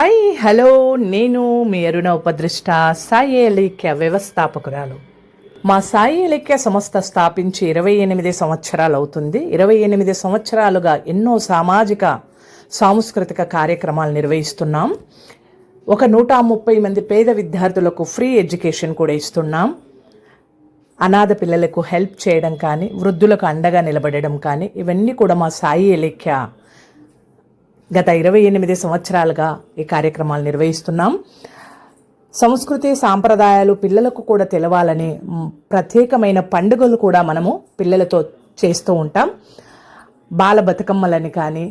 Hi hello, నేను మీ అరుణ ఉపద్రష్ట సాయి ఎలీక్య వ్యవస్థాపకురాలు. మా సాయి ఎలీక్య సంస్థ స్థాపించి 28 సంవత్సరాలు అవుతుంది. 28 సంవత్సరాలుగా ఎన్నో సామాజిక సాంస్కృతిక కార్యక్రమాలు నిర్వహిస్తున్నాం. ఒక 130 మంది పేద విద్యార్థులకు ఫ్రీ ఎడ్యుకేషన్ కూడా ఇస్తున్నాం. అనాథ పిల్లలకు హెల్ప్ చేయడం కానీ, వృద్ధులకు అండగా నిలబడడం కానీ, ఇవన్నీ కూడా మా సాయి ఎలీక్య గత 28 సంవత్సరాలుగా ఈ కార్యక్రమాలు నిర్వహిస్తున్నాం. సంస్కృతి సాంప్రదాయాలు పిల్లలకు కూడా తెలవాలని ప్రత్యేకమైన పండుగలు కూడా మనము పిల్లలతో చేస్తూ ఉంటాం. బాల బతుకమ్మలని కానీ,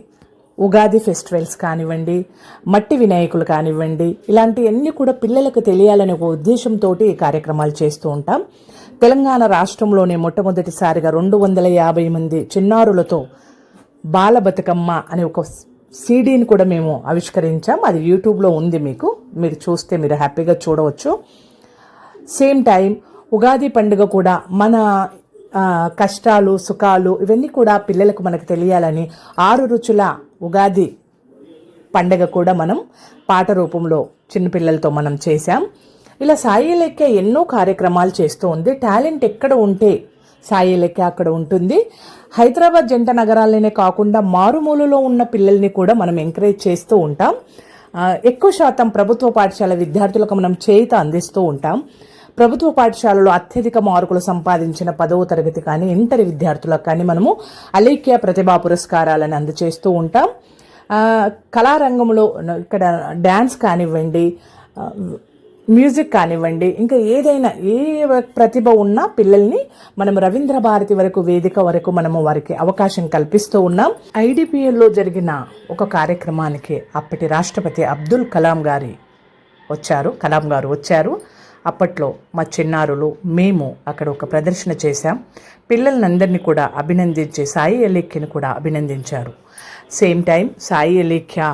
ఉగాది ఫెస్టివల్స్ కానివ్వండి, మట్టి వినాయకులు కానివ్వండి, ఇలాంటివన్నీ కూడా పిల్లలకు తెలియాలనే ఒక ఉద్దేశంతో ఈ కార్యక్రమాలు చేస్తూ ఉంటాం. తెలంగాణ రాష్ట్రంలోనే మొట్టమొదటిసారిగా 250 మంది చిన్నారులతో బాల బతుకమ్మ అనే ఒక సీడీని కూడా మేము ఆవిష్కరించాం. అది యూట్యూబ్లో ఉంది, మీరు చూస్తే మీరు హ్యాపీగా చూడవచ్చు. సేమ్ టైం ఉగాది పండుగ కూడా మన కష్టాలు సుఖాలు ఇవన్నీ కూడా పిల్లలకు మనకు తెలియాలని 6 రుచుల ఉగాది పండుగ కూడా మనం పాట రూపంలో చిన్నపిల్లలతో మనం చేశాం. ఇలా సాయి ఎలీక్య ఎన్నో కార్యక్రమాలు చేస్తూ ఉంది. టాలెంట్ ఎక్కడ ఉంటే సాయి ఎలీక్య అక్కడ ఉంటుంది. హైదరాబాద్ జంట నగరాలనే కాకుండా మారుమూలలో ఉన్న పిల్లల్ని కూడా మనం ఎంకరేజ్ చేస్తూ ఉంటాం. ఎక్కువ శాతం ప్రభుత్వ పాఠశాల విద్యార్థులకు మనం చేయూత అందిస్తూ ఉంటాం. ప్రభుత్వ పాఠశాలలో అత్యధిక మార్కులు సంపాదించిన 10వ తరగతి కానీ, ఇంటర్ విద్యార్థులకు కానీ మనము ఎలీక్య ప్రతిభా పురస్కారాలను అందజేస్తూ ఉంటాం. కళారంగంలో ఇక్కడ డ్యాన్స్ కానివ్వండి, మ్యూజిక్ కానివ్వండి, ఇంకా ఏదైనా ఏ ప్రతిభ ఉన్న పిల్లల్ని మనం రవీంద్ర భారతి వరకు వేదిక వరకు మనము వారికి అవకాశం కల్పిస్తూ ఉన్నాం. ఐడిపిఎల్లో జరిగిన ఒక కార్యక్రమానికి అప్పటి రాష్ట్రపతి అబ్దుల్ కలాం గారు వచ్చారు. అప్పట్లో మా చిన్నారులు మేము అక్కడ ఒక ప్రదర్శన చేశాం. పిల్లలందరినీ కూడా అభినందించి సాయి ఎలీక్యను కూడా అభినందించారు. సేమ్ టైం సాయి ఎలీక్య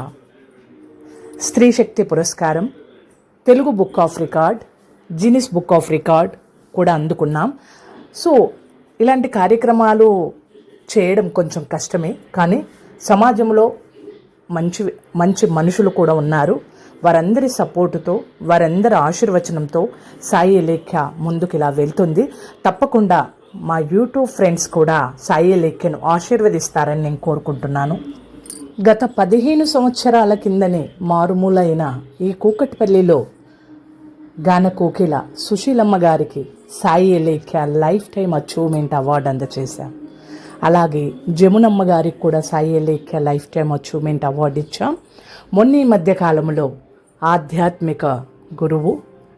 స్త్రీ శక్తి పురస్కారం, Telugu book of record, Guinness book of record కూడా అందుకున్నాం. సో ఇలాంటి కార్యక్రమాలు చేయడం కొంచెం కష్టమే, కానీ సమాజంలో మంచి మనుషులు కూడా ఉన్నారు. వారందరి సపోర్టుతో, వారందరి ఆశీర్వచనంతో సాయి ఎలీక్య ముందుకు ఇలా వెళ్తుంది. తప్పకుండా మా యూట్యూబ్ ఫ్రెండ్స్ కూడా సాయి ఎలీక్యను ఆశీర్వదిస్తారని నేను కోరుకుంటున్నాను. గత 15 సంవత్సరాల కిందనే మారుమూలైన ఈ కూకట్పల్లిలో గాన కోకిల సుశీలమ్మ గారికి సాయి ఎలీక్య లైఫ్ టైం అచీవ్మెంట్ అవార్డు అందజేశాం. అలాగే జమునమ్మ గారికి కూడా సాయి ఎలీక్య లైఫ్ టైం అచీవ్మెంట్ అవార్డు ఇచ్చాం. మొన్న ఈ మధ్యకాలంలో ఆధ్యాత్మిక గురువు,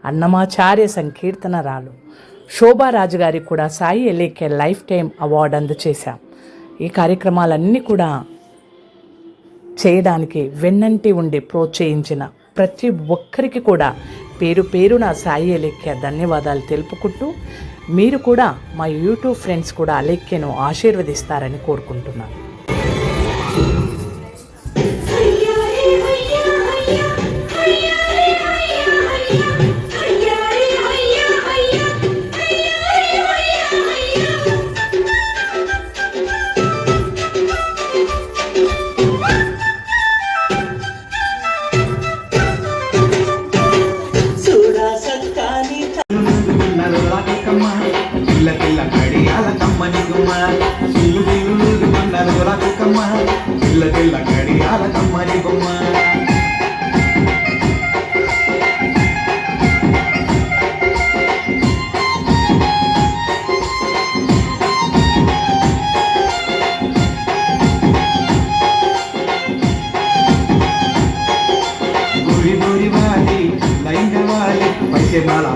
అన్నమాచార్య సంకీర్తనరాలు శోభారాజు గారికి కూడా సాయి ఎలీక్య లైఫ్ టైం అవార్డు అందజేశాం. ఈ కార్యక్రమాలన్నీ కూడా చేయడానికి వెన్నంటి ఉండి ప్రోత్సహించిన ప్రతి ఒక్కరికి కూడా పేరు పేరున సాయి ఎలీక్య ధన్యవాదాలు తెలుపుకుంటూ, మీరు కూడా మా యూట్యూబ్ ఫ్రెండ్స్ కూడా ఎలీక్యను ఆశీర్వదిస్తారని కోరుకుంటున్నాను. पैसे माला